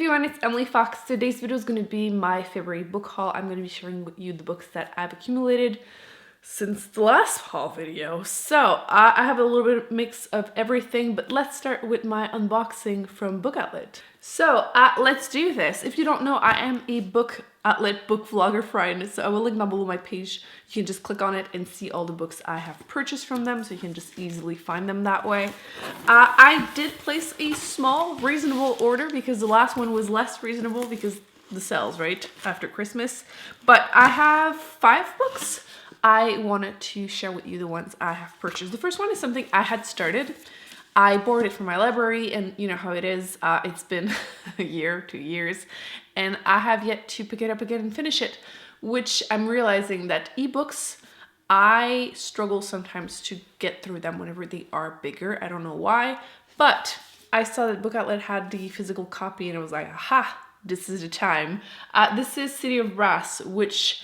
everyone, it's Emily Fox. Today's video is going to be my February book haul. I'm going to be sharing with you the books that I've accumulated since the last haul video. So I have a little bit of mix of everything, but let's start with my unboxing from BookOutlet. So let's do this. If you don't know, I am a BookOutlet book vlogger friend, so I will link down below my page. You can just click on it and see all the books I have purchased from them, so you can just easily find them that way. I did place a small reasonable order because the last one was less reasonable because the sales, right, after Christmas. But I have 5 books. I wanted to share with you the ones I have purchased. The first one is something I had started. I borrowed it from my library, and you know how it is. It's been a year, 2 years, and I have yet to pick it up again and finish it, which I'm realizing that ebooks, I struggle sometimes to get through them whenever they are bigger. I don't know why, but I saw that BookOutlet had the physical copy and I was like, aha, this is the time. This is City of Brass, which,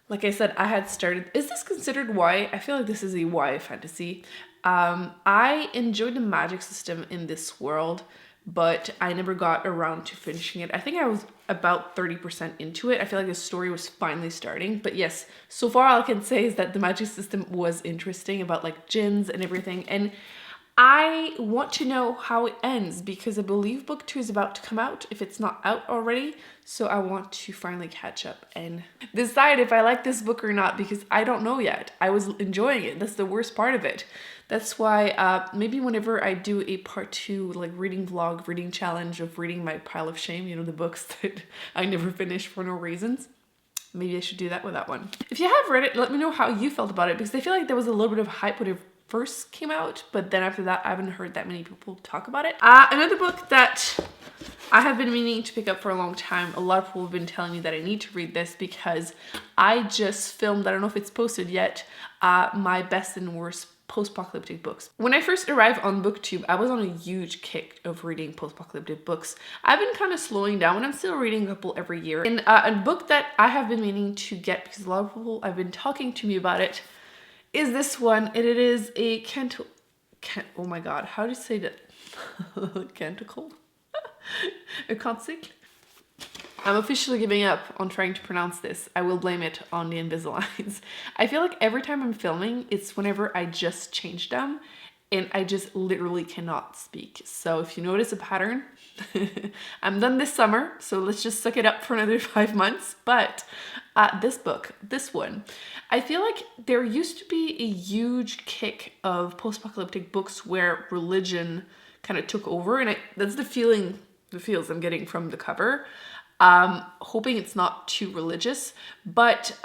like I said, I had started. Is this considered YA? I feel like this is a YA fantasy. I enjoyed the magic system in this world, but I never got around to finishing it. I think I was about 30% into it. I feel like the story was finally starting. But yes, so far all I can say is that the magic system was interesting, about like djinns and everything. And I want to know how it ends because I believe book 2 is about to come out, if it's not out already. So I want to finally catch up and decide if I like this book or not, because I don't know yet. I was enjoying it. That's the worst part of it. That's why maybe whenever I do a part 2 like reading vlog, reading challenge of reading my pile of shame, you know, the books that I never finished for no reasons, maybe I should do that with that one. If you have read it, let me know how you felt about it, because I feel like there was a little bit of hype when it first came out, but then after that I haven't heard that many people talk about it. Another book that I have been meaning to pick up for a long time. A lot of people have been telling me that I need to read this because I just filmed, I don't know if it's posted yet, my best and worst post-apocalyptic books. When I first arrived on BookTube, I was on a huge kick of reading post-apocalyptic books. I've been kind of slowing down, and I'm still reading a couple every year. And a book that I have been meaning to get, because a lot of people have been talking to me about it, is this one, and it is a oh my god, how do you say that? Canticle? A consicle? I'm officially giving up on trying to pronounce this. I will blame it on the Invisaligns. I feel like every time I'm filming, it's whenever I just change them and I just literally cannot speak. So if you notice a pattern, I'm done this summer, so let's just suck it up for another 5 months. But this book, this one, I feel like there used to be a huge kick of post-apocalyptic books where religion kind of took over, and that's the feels I'm getting from the cover. Hoping it's not too religious, but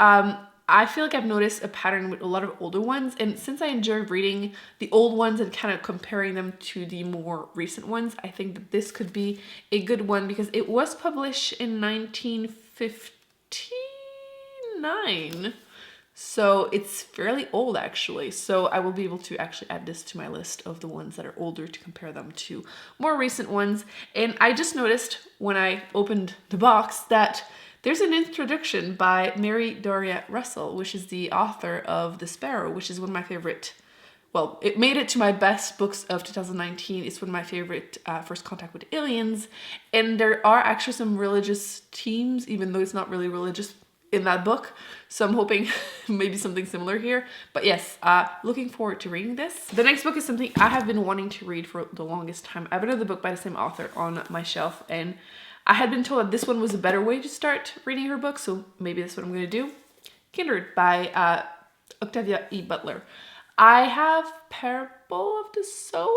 I feel like I've noticed a pattern with a lot of older ones, and since I enjoy reading the old ones and kind of comparing them to the more recent ones, I think that this could be a good one because it was published in 1959. So it's fairly old actually. So I will be able to actually add this to my list of the ones that are older to compare them to more recent ones. And I just noticed when I opened the box that there's an introduction by Mary Doria Russell, which is the author of The Sparrow, which is one of my favorite, well, it made it to my best books of 2019. It's one of my favorite First Contact with Aliens. And there are actually some religious themes, even though it's not really religious in that book. So I'm hoping maybe something similar here. But yes, looking forward to reading this. The next book is something I have been wanting to read for the longest time. I have another book by the same author on my shelf, and I had been told that this one was a better way to start reading her book, so maybe that's what I'm going to do. Kindred by Octavia E. Butler. I have Parable of the Sower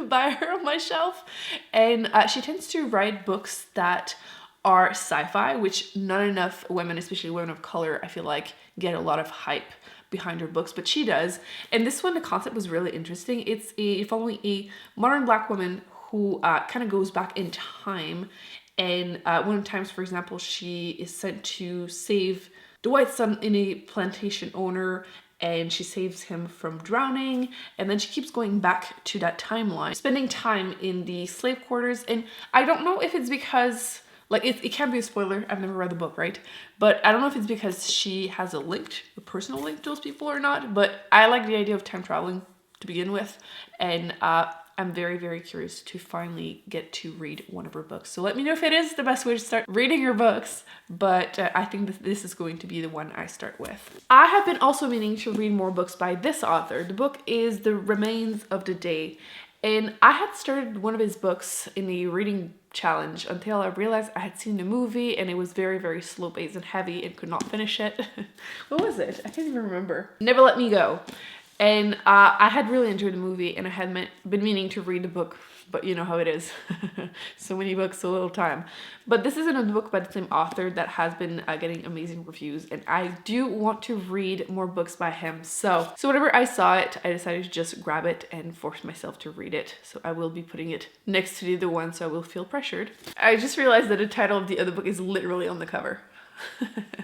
by her on my shelf, and she tends to write books that are sci-fi, which not enough women, especially women of color, I feel like get a lot of hype behind her books, but she does. And this one, the concept was really interesting. It's following a modern Black woman who kind of goes back in time, and one of the times, for example, she is sent to save the white son in a plantation owner, and she saves him from drowning, and then she keeps going back to that timeline, spending time in the slave quarters. And I don't know if it's because, like, it can't be a spoiler, I've never read the book, right? But I don't know if it's because she has a personal link to those people or not, but I like the idea of time traveling to begin with, and I'm very, very curious to finally get to read one of her books. So let me know if it is the best way to start reading your books, but I think this is going to be the one I start with. I have been also meaning to read more books by this author. The book is The Remains of the Day, and I had started one of his books in the reading challenge until I realized I had seen the movie and it was very, very slow paced and heavy and could not finish it. What was it? I can't even remember. Never Let Me Go. And I had really enjoyed the movie, and I had been meaning to read the book, but you know how it is. So many books, so little time. But this is another book by the same author that has been getting amazing reviews, and I do want to read more books by him. So whenever I saw it, I decided to just grab it and force myself to read it. So I will be putting it next to the other one, so I will feel pressured. I just realized that the title of the other book is literally on the cover.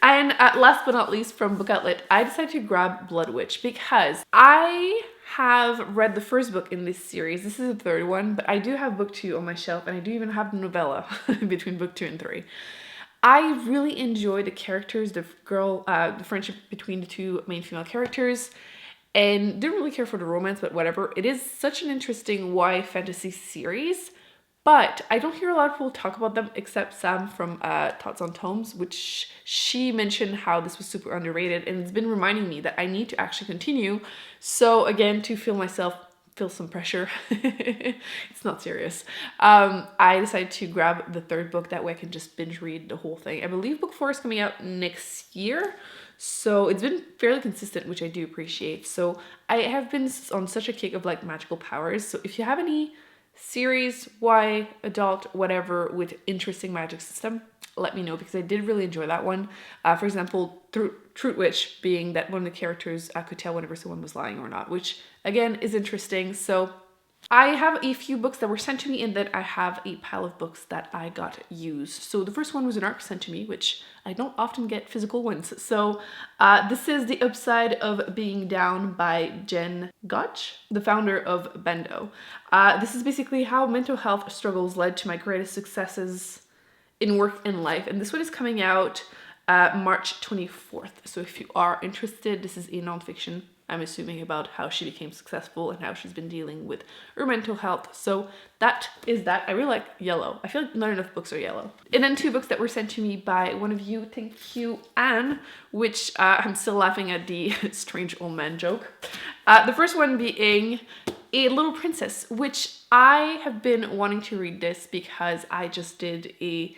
And last but not least, from BookOutlet, I decided to grab Blood Witch because I have read the first book in this series. This is the third one, but I do have book 2 on my shelf, and I do even have the novella between book 2 and 3. I really enjoy the characters, the friendship between the 2 main female characters, and didn't really care for the romance, but whatever. It is such an interesting YA fantasy series. But I don't hear a lot of people talk about them except Sam from Thoughts on Tomes, which she mentioned how this was super underrated, and it's been reminding me that I need to actually continue. So again, to feel some pressure, it's not serious. I decided to grab the third book, that way I can just binge read the whole thing. I believe book 4 is coming out next year. So it's been fairly consistent, which I do appreciate. So I have been on such a kick of like magical powers. So if you have any series, YA, adult, whatever, with interesting magic system, let me know, because I did really enjoy that one. For example, Truth Witch being that one of the characters could tell whenever someone was lying or not, which again is interesting. So I have a few books that were sent to me, and then I have a pile of books that I got used. So the first one was an ARC sent to me, which I don't often get physical ones. So this is The Upside of Being Down by Jen Gotch, the founder of Bendo. This is basically how mental health struggles led to my greatest successes in work and life. And this one is coming out March 24th. So if you are interested, this is a nonfiction, I'm assuming, about how she became successful and how she's been dealing with her mental health. So that is that. I really like yellow. I feel like not enough books are yellow. And then 2 books that were sent to me by one of you. Thank you, Anne, which I'm still laughing at the strange old man joke. The first one being A Little Princess, which I have been wanting to read this because I just did a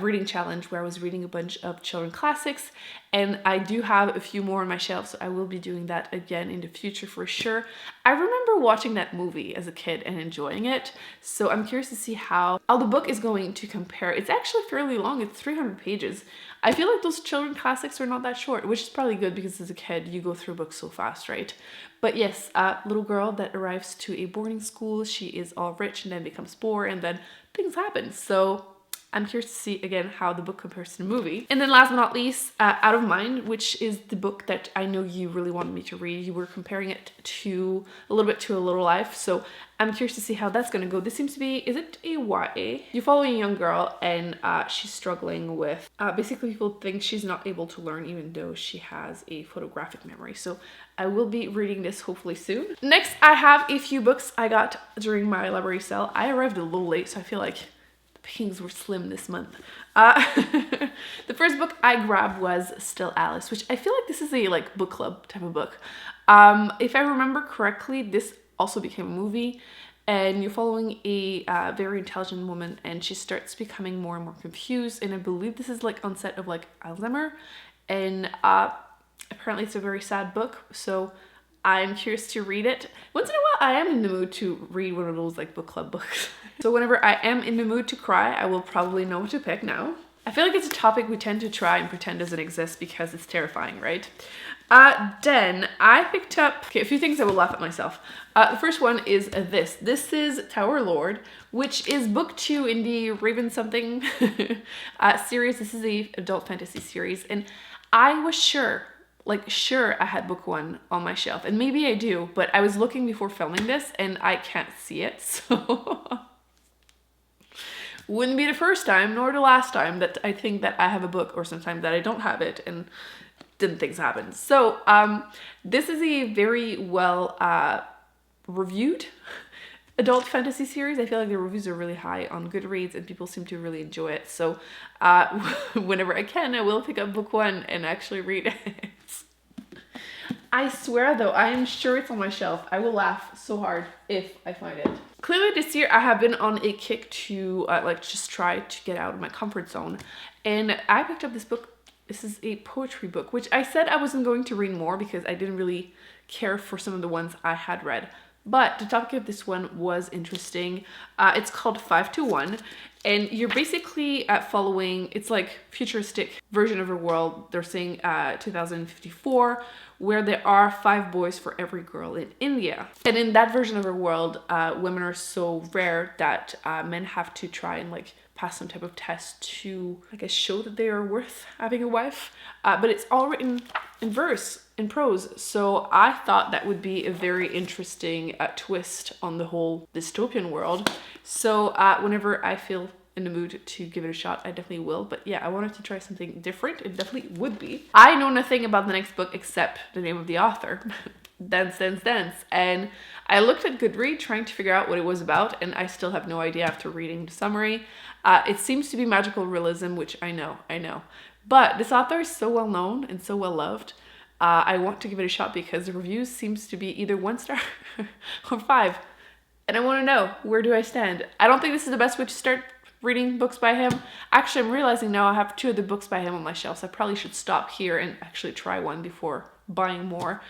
reading challenge where I was reading a bunch of children classics, and I do have a few more on my shelf, so I will be doing that again in the future for sure. I remember watching that movie as a kid and enjoying it, so I'm curious to see how the book is going to compare. It's actually fairly long, it's 300 pages. I feel like those children classics are not that short, which is probably good because as a kid you go through books so fast, right? But yes, a little girl that arrives to a boarding school, she is all rich and then becomes poor, and then things happen. So I'm curious to see again how the book compares to the movie. And then last but not least, Out of Mind, which is the book that I know you really wanted me to read. You were comparing it to a little bit to A Little Life, so I'm curious to see how that's gonna go. This seems to be, is it a YA? You follow a young girl and she's struggling with, basically people think she's not able to learn even though she has a photographic memory. So I will be reading this hopefully soon. Next, I have a few books I got during my library sale. I arrived a little late, so I feel like pickings were slim this month. The first book I grabbed was Still Alice, which I feel like this is a like book club type of book. If I remember correctly, this also became a movie, and you're following a very intelligent woman, and she starts becoming more and more confused, and I believe this is like onset of like Alzheimer, and apparently it's a very sad book, so I'm curious to read it. Once in a while, I am in the mood to read one of those like book club books. So whenever I am in the mood to cry, I will probably know what to pick now. I feel like it's a topic we tend to try and pretend doesn't exist because it's terrifying, right? Then I picked up, a few things I will laugh at myself. The first one is this. This is Tower Lord, which is book 2 in the Raven Something series. This is the adult fantasy series, and I was sure I had book 1 on my shelf, and maybe I do, but I was looking before filming this and I can't see it, so wouldn't be the first time nor the last time that I think that I have a book, or sometimes that I don't have it and then things happen. So this is a very well reviewed adult fantasy series. I feel like the reviews are really high on Goodreads and people seem to really enjoy it. So whenever I can, I will pick up book one and actually read it. I swear though, I am sure it's on my shelf. I will laugh so hard if I find it. Clearly this year I have been on a kick to like just try to get out of my comfort zone. And I picked up this book. This is a poetry book, which I said I wasn't going to read more because I didn't really care for some of the ones I had read. But the topic of this one was interesting. It's called 521, and you're basically following, it's like futuristic version of a world. They're saying 2054, where there are 5 boys for every girl in India. And in that version of a world, women are so rare that men have to try and like pass some type of test to, I guess, show that they are worth having a wife. But it's all written in verse, in prose. So I thought that would be a very interesting twist on the whole dystopian world. So whenever I feel in the mood to give it a shot, I definitely will. But yeah, I wanted to try something different. It definitely would be. I know nothing about the next book except the name of the author. Dance, Dance, Dance. And I looked at Goodreads trying to figure out what it was about, and I still have no idea after reading the summary. It seems to be magical realism, which I know. But this author is so well known and so well loved. I want to give it a shot because the reviews seems to be either 1 star or 5. And I want to know, where do I stand? I don't think this is the best way to start reading books by him. Actually, I'm realizing now I have 2 of the books by him on my shelf, so I probably should stop here and actually try one before buying more.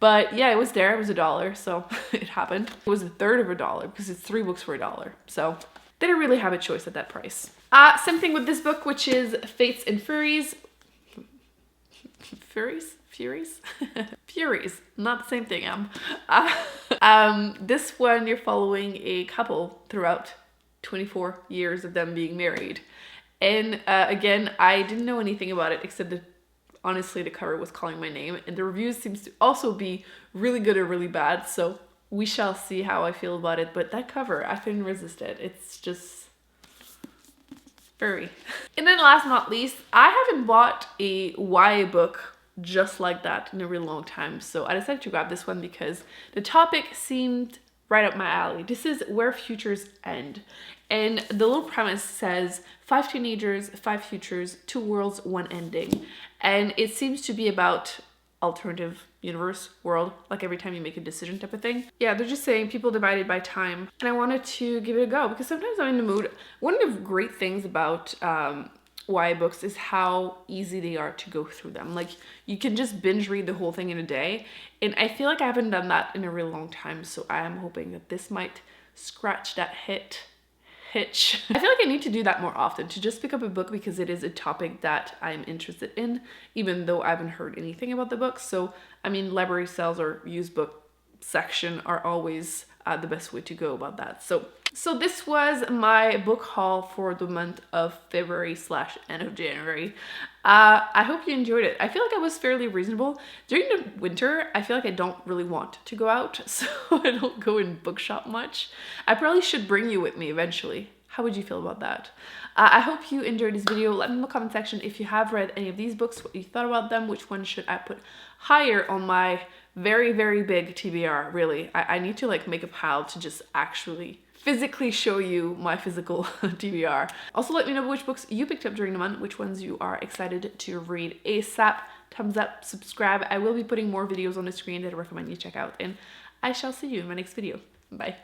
But yeah, it was there. It was $1, so it happened. It was $1/3 of $1 because it's 3 books for $1. So they didn't really have a choice at that price. Same thing with this book, which is Fates and Furries. Furries? Furries, not the same thing. This one, you're following a couple throughout 24 years of them being married. And again, I didn't know anything about it except that honestly the cover was calling my name, and the reviews seems to also be really good or really bad. So we shall see how I feel about it. But that cover, I couldn't resist it. It's just furry. And then last but not least, I haven't bought a YA book just like that in a really long time. So I decided to grab this one because the topic seemed right up my alley. This is Where Futures End. And the little premise says 5 teenagers, 5 futures, 2 worlds, 1 ending. And it seems to be about alternative universe world, like every time you make a decision type of thing. Yeah, they're just saying people divided by time. And I wanted to give it a go because sometimes I'm in the mood. One of the great things about YA books is how easy they are to go through them. Like you can just binge read the whole thing in a day. And I feel like I haven't done that in a really long time. So I am hoping that this might scratch that hitch. I feel like I need to do that more often, to just pick up a book because it is a topic that I'm interested in, even though I haven't heard anything about the book. So, I mean, library sales or used book section are always the best way to go about that. So this was my book haul for the month of February / end of January. I hope you enjoyed it. I feel like I was fairly reasonable. During the winter, I feel like I don't really want to go out, so I don't go in bookshop much. I probably should bring you with me eventually. How would you feel about that? I hope you enjoyed this video. Let me know in the comment section if you have read any of these books, what you thought about them, which one should I put higher on my very, very big TBR, really. I need to like make a pile to just actually physically show you my physical TBR. Also, let me know which books you picked up during the month, which ones you are excited to read ASAP. Thumbs up, subscribe. I will be putting more videos on the screen that I recommend you check out, and I shall see you in my next video. Bye.